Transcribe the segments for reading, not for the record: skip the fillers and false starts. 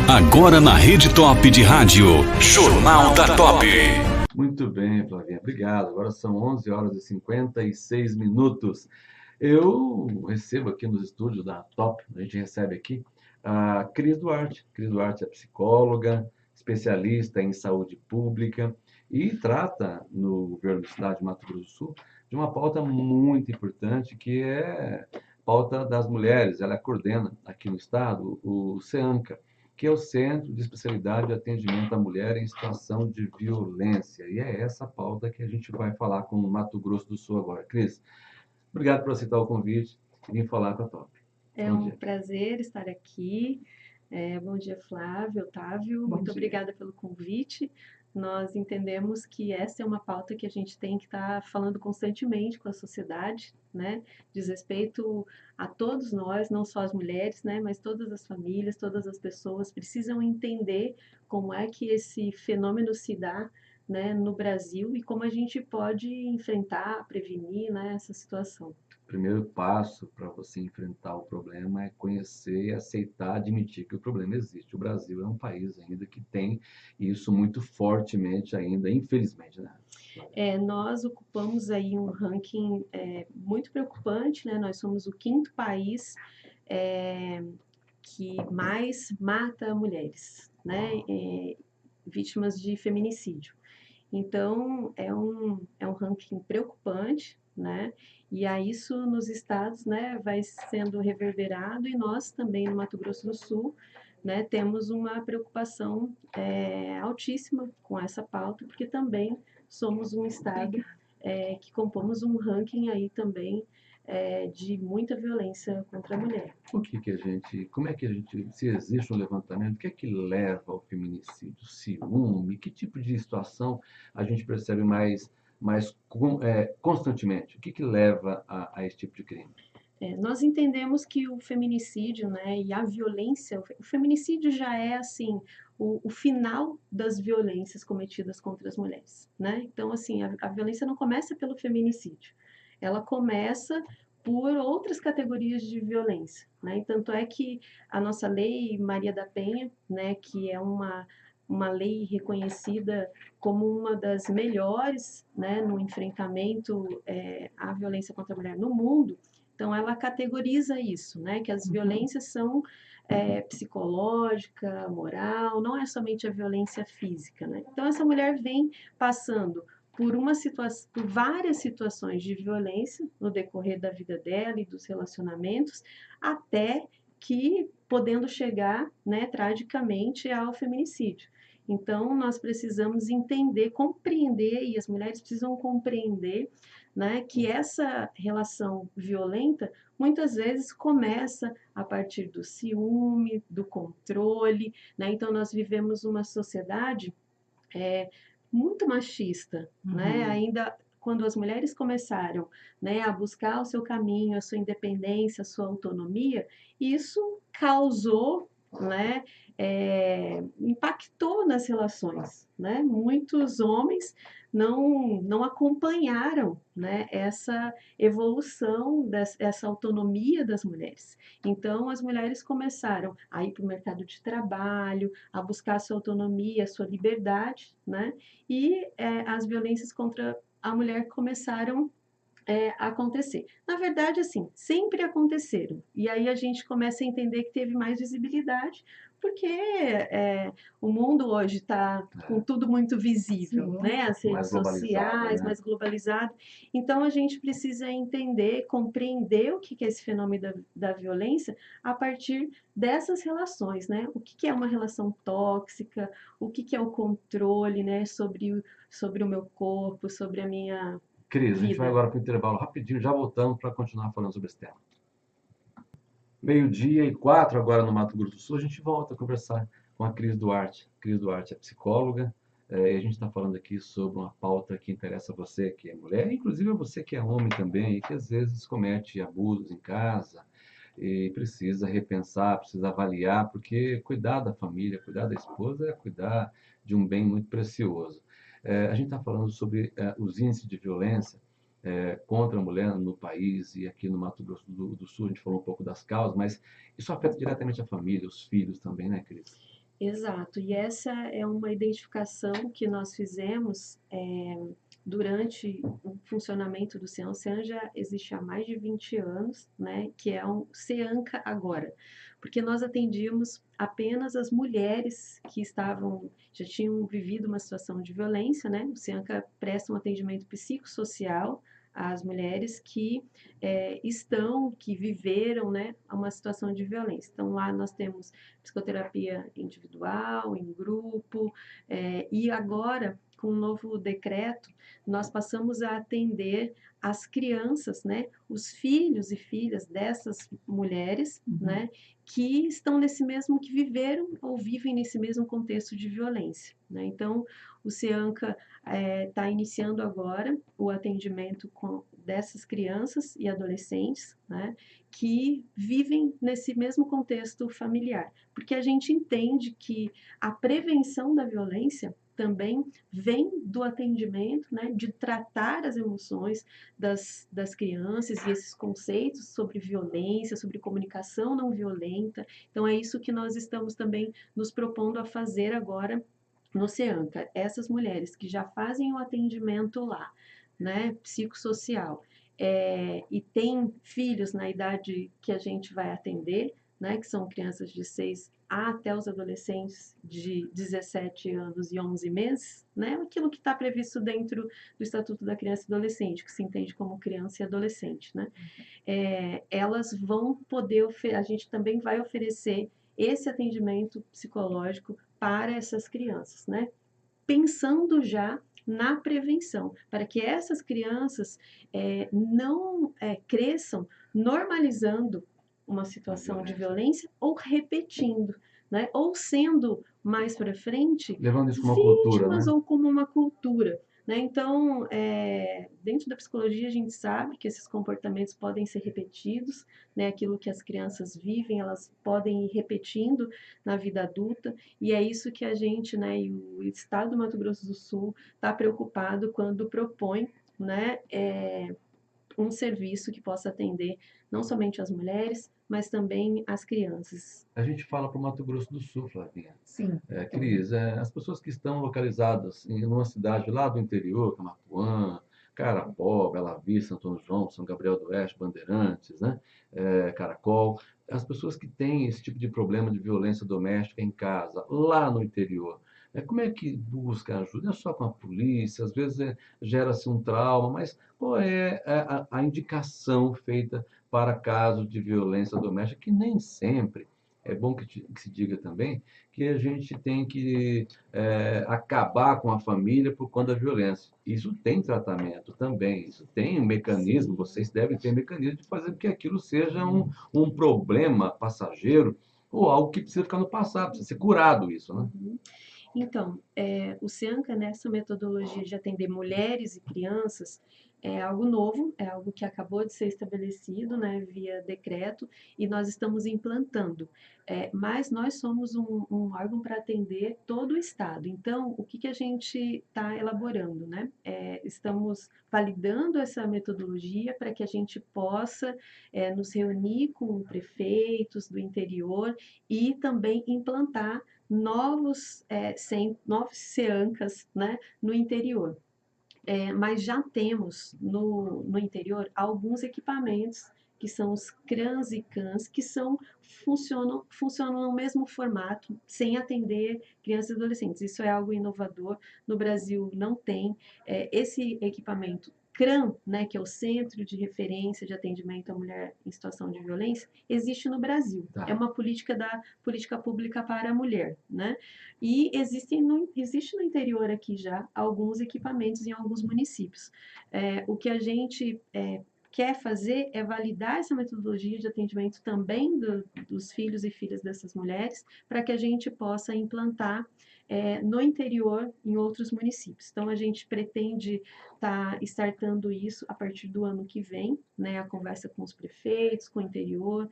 Agora na Rede Top de Rádio, Jornal da Top. Muito bem, Flavinha, obrigado. Agora são 11 horas e 56 minutos. Eu recebo aqui nos estúdios da Top, a gente recebe aqui a Cris Duarte. Cris Duarte é psicóloga, especialista em saúde pública e trata no governo do estado de Mato Grosso do Sul de uma pauta muito importante que é a pauta das mulheres. Ela coordena aqui no estado o CEANCA, que é o Centro de Especialidade de Atendimento à Mulher em Situação de Violência. E é essa pauta que a gente vai falar com o Mato Grosso do Sul agora. Cris, obrigado por aceitar o convite e vir falar com a Top. É Bom um dia. prazer estar aqui. Bom dia, Flávio, Otávio. Muito obrigada pelo convite. Nós entendemos que essa é uma pauta que a gente tem que estar falando constantemente com a sociedade, né? Diz respeito a todos nós, não só as mulheres, né? Mas todas as famílias, todas as pessoas precisam entender como é que esse fenômeno se dá, né, no Brasil e como a gente pode enfrentar, prevenir, né, essa situação. O primeiro passo para você enfrentar o problema é conhecer, aceitar, admitir que o problema existe. O Brasil é um país ainda que tem isso muito fortemente ainda, infelizmente, né? Nós ocupamos aí um ranking muito preocupante, né? Nós somos o quinto país é, que mais mata mulheres, né? Vítimas de feminicídio. Então, é um ranking preocupante, né? E aí isso nos estados, né, vai sendo reverberado e nós também no Mato Grosso do Sul, né, temos uma preocupação altíssima com essa pauta, porque também somos um estado que compomos um ranking aí também de muita violência contra a mulher. Como é que a gente, se existe um levantamento, o que é que leva ao feminicídio? Ciúme? Que tipo de situação a gente percebe constantemente? O que leva a esse tipo de crime? Nós entendemos que o feminicídio, né, e a violência, o feminicídio já é assim o final das violências cometidas contra as mulheres, né? Então, assim, a violência não começa pelo feminicídio, ela começa por outras categorias de violência, né? E tanto é que a nossa lei Maria da Penha, né, que é uma lei reconhecida como uma das melhores, né, no enfrentamento à violência contra a mulher no mundo. Então, ela categoriza isso, né? Que as violências são psicológica, moral, não é somente a violência física, né? Então, essa mulher vem passando por várias situações de violência no decorrer da vida dela e dos relacionamentos, até que podendo chegar, né, tragicamente ao feminicídio. Então, nós precisamos entender, compreender, e as mulheres precisam compreender, né, que essa relação violenta muitas vezes começa a partir do ciúme, do controle, né? Então nós vivemos uma sociedade muito machista, né? Ainda quando as mulheres começaram, né, a buscar o seu caminho, a sua independência, a sua autonomia, isso causou, né, impactou nas relações, né? Muitos homens não acompanharam, né, essa evolução, essa autonomia das mulheres. Então, as mulheres começaram a ir para o mercado de trabalho, a buscar a sua autonomia, a sua liberdade, né? E as violências contra a mulher começaram a acontecer. Na verdade, assim, sempre aconteceram. E aí a gente começa a entender que teve mais visibilidade, porque o mundo hoje está com tudo muito visível, Sim. né? As redes Mais globalizado, sociais, né? mais globalizado. Então a gente precisa entender, compreender o que é esse fenômeno da violência a partir dessas relações, né? O que é uma relação tóxica, o que é o controle, né? Sobre o meu corpo, sobre a minha Cris, a gente vai vida. agora para o intervalo rapidinho, já voltamos para continuar falando sobre esse tema. 12h04 agora no Mato Grosso do Sul, a gente volta a conversar com a Cris Duarte. Cris Duarte é psicóloga, e a gente está falando aqui sobre uma pauta que interessa a você que é mulher, inclusive a você que é homem também, e que às vezes comete abusos em casa e precisa repensar, precisa avaliar, porque cuidar da família, cuidar da esposa é cuidar de um bem muito precioso. A gente está falando sobre os índices de violência contra a mulher no país e aqui no Mato Grosso do Sul, a gente falou um pouco das causas, mas isso afeta diretamente a família, os filhos também, né, Cris? Exato, e essa é uma identificação que nós fizemos durante o funcionamento do CEAM. O CEAM já existe há mais de 20 anos, né, que é um CEANCA agora, porque nós atendíamos apenas as mulheres que já tinham vivido uma situação de violência, né? O CEANCA presta um atendimento psicossocial às mulheres que viveram, né, uma situação de violência. Então, lá nós temos psicoterapia individual, em grupo, e agora, com o novo decreto, nós passamos a atender as crianças, né, os filhos e filhas dessas mulheres, né, que estão que viveram ou vivem nesse mesmo contexto de violência, né? Então, o CEANCA está iniciando agora o atendimento dessas crianças e adolescentes, né, que vivem nesse mesmo contexto familiar, porque a gente entende que a prevenção da violência também vem do atendimento, né, de tratar as emoções das crianças e esses conceitos sobre violência, sobre comunicação não violenta. Então, é isso que nós estamos também nos propondo a fazer agora no CEANCA. Essas mulheres que já fazem o atendimento lá, né, psicossocial, e têm filhos na idade que a gente vai atender, né, que são crianças de 6 até os adolescentes de 17 anos e 11 meses, né, aquilo que está previsto dentro do Estatuto da Criança e Adolescente, que se entende como criança e adolescente, né? Elas vão poder, a gente também vai oferecer esse atendimento psicológico para essas crianças, né? Pensando já na prevenção, para que essas crianças não cresçam normalizando uma situação de violência ou repetindo, né? Ou sendo mais para frente Levando isso como uma cultura, vítimas né? ou como uma cultura. Né? Então, dentro da psicologia, a gente sabe que esses comportamentos podem ser repetidos, né? Aquilo que as crianças vivem, elas podem ir repetindo na vida adulta, e é isso que a gente, né, e o Estado do Mato Grosso do Sul está preocupado quando propõe, né, um serviço que possa atender não somente as mulheres, mas também as crianças. A gente fala para o Mato Grosso do Sul, Flavinha. Sim. Cris, as pessoas que estão localizadas em uma cidade lá do interior, Camapuã, Carapó, Bela Vista, Santo João, São Gabriel do Oeste, Bandeirantes, né? Caracol, as pessoas que têm esse tipo de problema de violência doméstica em casa, lá no interior, como é que busca ajuda? É só com a polícia, às vezes gera-se um trauma, mas qual é a indicação feita para casos de violência doméstica, que nem sempre, é bom que se diga também, que a gente tem que acabar com a família por conta da violência. Isso tem tratamento também, isso tem um mecanismo, vocês devem ter mecanismo de fazer com que aquilo seja um problema passageiro ou algo que precisa ficar no passado, precisa ser curado isso, né? Então, o CEANCA, nessa metodologia de atender mulheres e crianças, é algo novo, é algo que acabou de ser estabelecido, né, via decreto, e nós estamos implantando. Mas nós somos um órgão para atender todo o Estado. Então, o que a gente está elaborando, né? Estamos validando essa metodologia para que a gente possa nos reunir com prefeitos do interior e também implantar novos CEANCAs, né, no interior. Mas já temos no interior alguns equipamentos que são os CRANs e CANs, que funcionam no mesmo formato, sem atender crianças e adolescentes. Isso é algo inovador, no Brasil não tem. Esse equipamento CRAN, né, que é o Centro de Referência de Atendimento à Mulher em Situação de Violência, existe no Brasil. Tá. É uma política pública para a mulher, né? E existe no interior aqui já alguns equipamentos em alguns municípios. O que a gente quer fazer é validar essa metodologia de atendimento também dos filhos e filhas dessas mulheres, para que a gente possa implantar no interior, em outros municípios. Então, a gente pretende estar startando isso a partir do ano que vem, né, a conversa com os prefeitos, com o interior.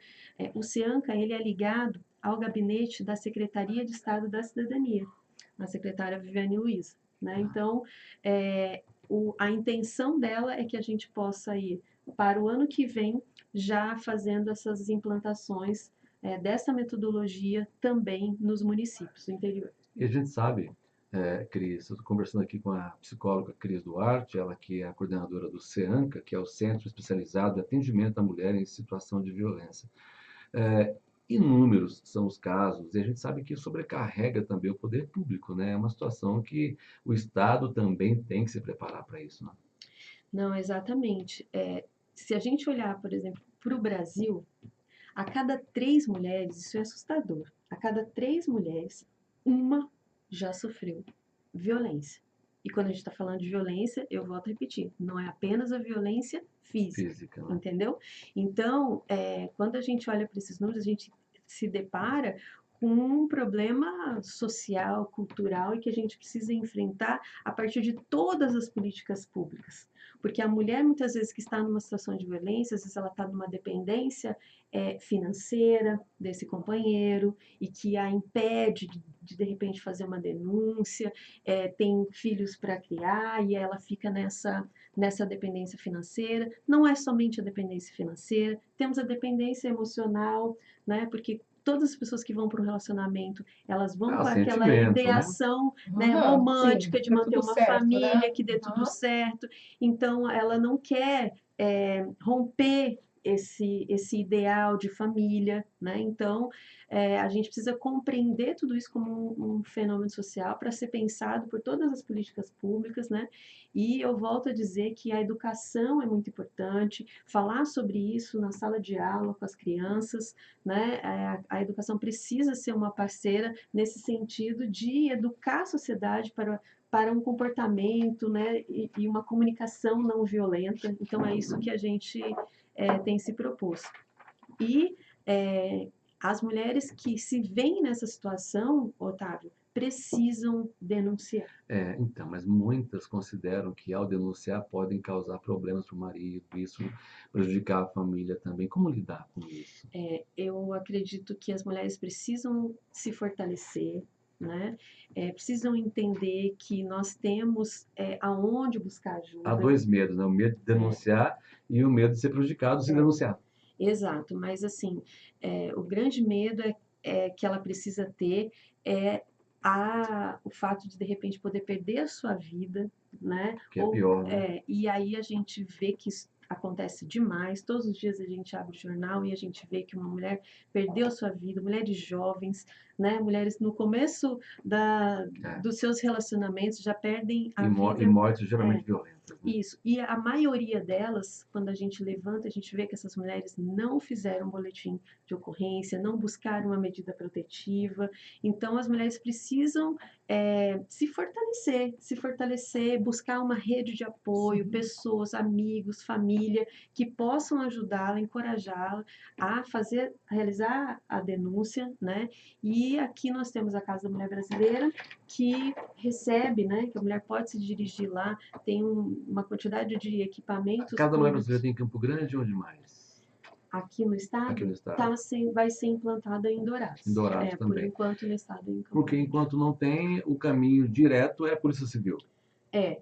O CEANCA, ele é ligado ao gabinete da Secretaria de Estado da Cidadania, a secretária Viviane Luiz, né? Então, a intenção dela é que a gente possa ir para o ano que vem já fazendo essas implantações dessa metodologia também nos municípios do interior. E a gente sabe, Cris, eu estou conversando aqui com a psicóloga Cris Duarte, ela que é a coordenadora do CEANCA, que é o Centro Especializado de Atendimento à Mulher em Situação de Violência. É, Inúmeros são os casos, e a gente sabe que sobrecarrega também o poder público, né? É uma situação que o Estado também tem que se preparar para isso, né? Não, exatamente. Se a gente olhar, por exemplo, para o Brasil, a cada 3 mulheres, isso é assustador, a cada 3 mulheres, uma já sofreu violência. E quando a gente está falando de violência, eu volto a repetir, não é apenas a violência física, Física, né? entendeu? Então, quando a gente olha para esses números, a gente se depara com um problema social, cultural e que a gente precisa enfrentar a partir de todas as políticas públicas. Porque a mulher, muitas vezes, que está numa situação de violência, às vezes ela está numa dependência financeira desse companheiro e que a impede de repente, fazer uma denúncia, tem filhos para criar e ela fica nessa dependência financeira. Não é somente a dependência financeira, temos a dependência emocional, né? Porque todas as pessoas que vão para um relacionamento, elas vão com aquela Sentimento, né? ideação, né, Aham, romântica sim, de dá manter tudo uma certo, família, né? que dê tudo Aham. certo. Então, ela não quer romper esse ideal de família, né? Então, a gente precisa compreender tudo isso como um fenômeno social para ser pensado por todas as políticas públicas, né? E eu volto a dizer que a educação é muito importante, falar sobre isso na sala de aula com as crianças, né? A educação precisa ser uma parceira nesse sentido de educar a sociedade para um comportamento, né, e uma comunicação não violenta. Então, é isso que a gente tem se proposto. E as mulheres que se veem nessa situação, Otávio, precisam denunciar. Então, mas muitas consideram que ao denunciar podem causar problemas para o marido, isso prejudicar a família também. Como lidar com isso? Eu acredito que as mulheres precisam se fortalecer, né? Precisam entender que nós temos aonde buscar ajuda. Há dois medos, né? O medo de denunciar e o medo de ser prejudicado se denunciar. Exato, mas assim, o grande medo é que ela precisa ter é o fato de repente poder perder a sua vida, né? Que é pior, né? E aí a gente vê que isso acontece demais. Todos os dias a gente abre o jornal e a gente vê que uma mulher perdeu a sua vida, mulheres jovens, né? Mulheres no começo dos seus relacionamentos já perdem a vida. E mortes geralmente violentas, né? Isso. E a maioria delas, quando a gente levanta, a gente vê que essas mulheres não fizeram um boletim de ocorrência, não buscaram uma medida protetiva. Então, as mulheres precisam se fortalecer, buscar uma rede de apoio, pessoas, amigos, família, que possam ajudá-la, encorajá-la a realizar a denúncia, né? E aqui nós temos a Casa da Mulher Brasileira, que recebe, né? Que a mulher pode se dirigir lá, tem uma quantidade de equipamentos A Casa da Mulher públicos Brasileira tem em Campo Grande e onde mais? aqui no estado, Aqui no estado. vai ser implantada em Dourados. Em Dourados Por também. enquanto no estado em Campo Porque Grande. enquanto não tem, o caminho direto é a Polícia Civil.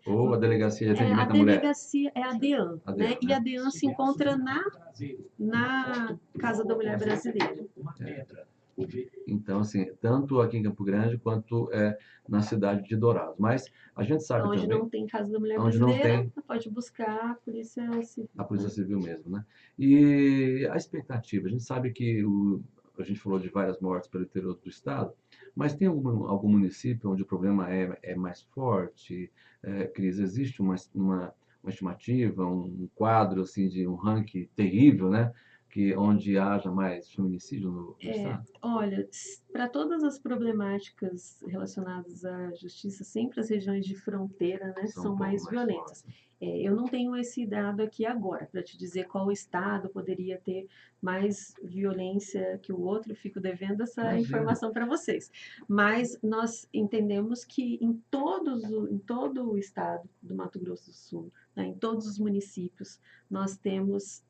Ou a Delegacia de A Atendimento à Mulher. delegacia é a DEAN, A né? DEAN, E né? a DEAN se encontra na Casa da Mulher Brasileira. Então, assim, tanto aqui em Campo Grande quanto na cidade de Dourados. Mas a gente sabe Onde também não tem Casa da Mulher onde não Brasileira, tem pode buscar a Polícia Civil. a Polícia Civil mesmo, né? E a expectativa, a gente sabe que a gente falou de várias mortes pelo interior do estado, mas tem algum município onde o problema é mais forte? Cris, existe uma estimativa, um quadro assim de um ranking terrível, né? Onde haja mais feminicídio no estado? Olha, para todas as problemáticas relacionadas à justiça, sempre as regiões de fronteira, né, São um são pouco mais mais violentas. fortes. Eu não tenho esse dado aqui agora para te dizer qual estado poderia ter mais violência que o outro. Fico devendo essa Imagina. informação para vocês. Mas nós entendemos que em todo o estado do Mato Grosso do Sul, né, em todos os municípios, nós temos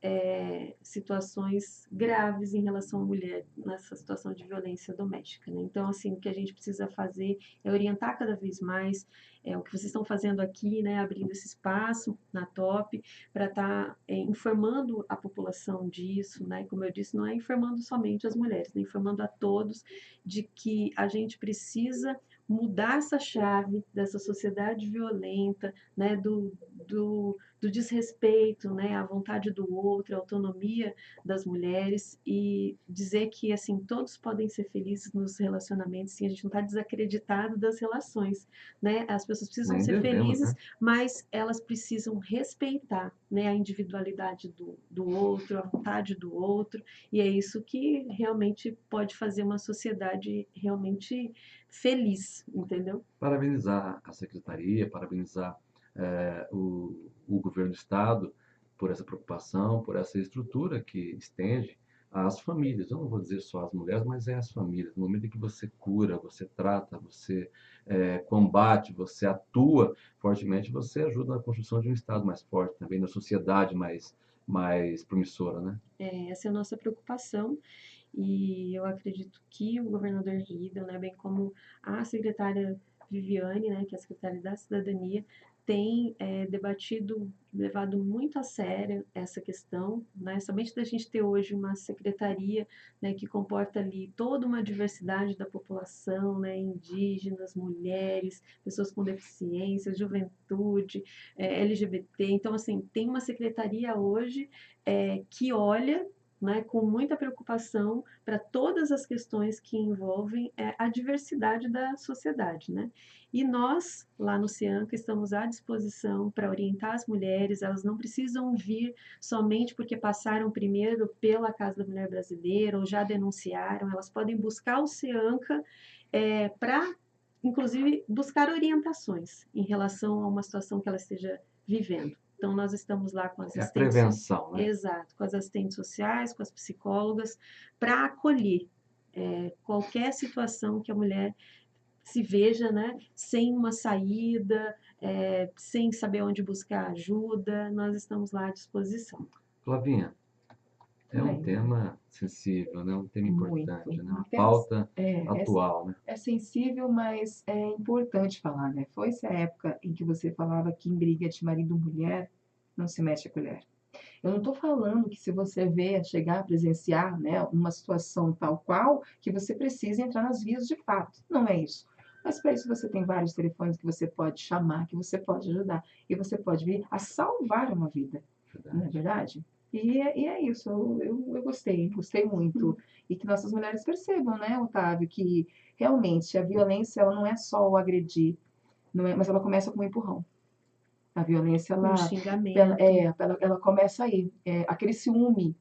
situações graves em relação à mulher nessa situação de violência doméstica, né? Então, assim, o que a gente precisa fazer é orientar cada vez mais, o que vocês estão fazendo aqui, né, abrindo esse espaço na TOP para estar informando a população disso, né? Como eu disse, não é informando somente as mulheres, né, informando a todos de que a gente precisa mudar essa chave dessa sociedade violenta, né, do desrespeito, né, à vontade do outro, à autonomia das mulheres e dizer que assim todos podem ser felizes nos relacionamentos, sim, a gente não está desacreditado das relações, né? As pessoas precisam Nem ser devemos, felizes, né? mas elas precisam respeitar, né, a individualidade do outro, a vontade do outro, e é isso que realmente pode fazer uma sociedade realmente feliz, entendeu? Parabenizar a secretaria, parabenizar o governo do estado por essa preocupação, por essa estrutura que estende às famílias. Eu não vou dizer só às mulheres, mas é às famílias. No momento em que você cura, você trata, você combate, você atua fortemente, você ajuda na construção de um estado mais forte, também na sociedade mais promissora, né? Essa é a nossa preocupação e eu acredito que o governador Rida, né, bem como a secretária Viviane, né, que é a secretária da Cidadania, tem debatido, levado muito a sério essa questão, né, somente da gente ter hoje uma secretaria, né, que comporta ali toda uma diversidade da população, né, indígenas, mulheres, pessoas com deficiência, juventude, LGBT. Então, assim, tem uma secretaria hoje que olha, né, com muita preocupação para todas as questões que envolvem a diversidade da sociedade, né? E nós, lá no CIANCA, estamos à disposição para orientar as mulheres, elas não precisam vir somente porque passaram primeiro pela Casa da Mulher Brasileira ou já denunciaram, elas podem buscar o CIANCA para, inclusive, buscar orientações em relação a uma situação que ela esteja vivendo. Então, nós estamos lá com as É a assistentes, prevenção, né? exato, com as assistentes sociais, com as psicólogas, para acolher qualquer situação que a mulher se veja, né, sem uma saída, sem saber onde buscar ajuda, nós estamos lá à disposição. Flavinha, é um Bem, tema sensível, né? Um tema importante, muito. né? Uma Apenas pauta é, atual, né? é sensível, mas é importante falar, né? Foi-se a época em que você falava que em briga de marido e mulher não se mete a colher. Eu não estou falando que se você vê chegar a presenciar, né, uma situação tal qual, que você precisa entrar nas vias de fato. Não é isso. Mas para isso você tem vários telefones que você pode chamar, que você pode ajudar. E você pode vir a salvar uma vida. Não é verdade? E é isso, eu gostei muito. E que nossas mulheres percebam, né, Otávio, que realmente a violência ela não é só o agredir, não é, mas ela começa com um empurrão. A violência, Um xingamento. ela começa aí. Aquele ciúme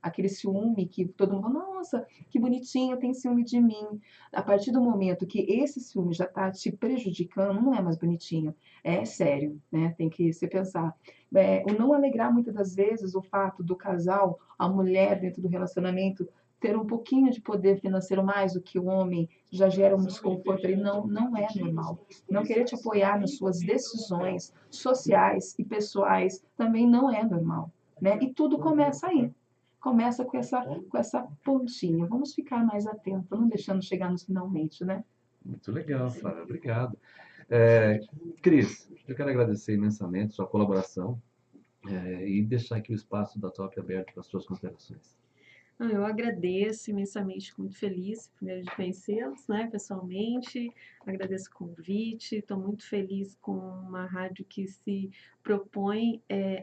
que todo mundo fala, nossa, que bonitinho, tem ciúme de mim. A partir do momento que esse ciúme já está te prejudicando, não é mais bonitinho, é sério, né? Tem que se pensar. O não alegrar muitas das vezes o fato do casal, a mulher dentro do relacionamento, ter um pouquinho de poder financeiro mais do que o homem, já gera um desconforto ali, não é normal. Não querer te apoiar nas suas decisões sociais e pessoais também não é normal, né? E tudo começa aí. Começa com essa pontinha. Vamos ficar mais atentos, não deixando chegar nos finalmente, né? Muito legal, Flávia. Obrigado. Cris, eu quero agradecer imensamente sua colaboração e deixar aqui o espaço da TOP aberto para as suas considerações. Eu agradeço imensamente, fico muito feliz, primeiro, de conhecê-los, né, pessoalmente, agradeço o convite, estou muito feliz com uma rádio que se propõe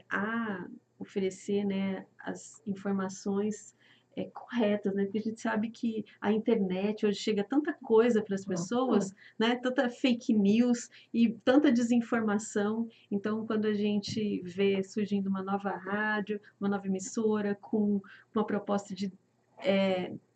a oferecer, né, as informações corretas, né, porque a gente sabe que a internet hoje chega tanta coisa para as pessoas, né, tanta fake news e tanta desinformação, então quando a gente vê surgindo uma nova rádio, uma nova emissora com uma proposta de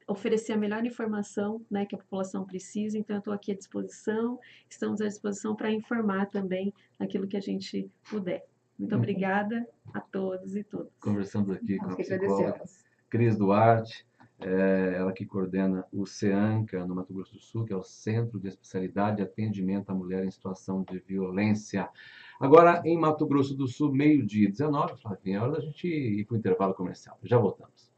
oferecer a melhor informação, né, que a população precisa. Então, eu estou aqui à disposição, estamos à disposição para informar também aquilo que a gente puder. Muito obrigada a todos e todas. Conversamos aqui com Nós a que psicóloga agradecemos. Cris Duarte, ela que coordena o CEANCA no Mato Grosso do Sul, que é o Centro de Especialidade e Atendimento à Mulher em Situação de Violência. Agora, em Mato Grosso do Sul, meio-dia 19, Flavinha, é hora da gente ir para o intervalo comercial. Já voltamos.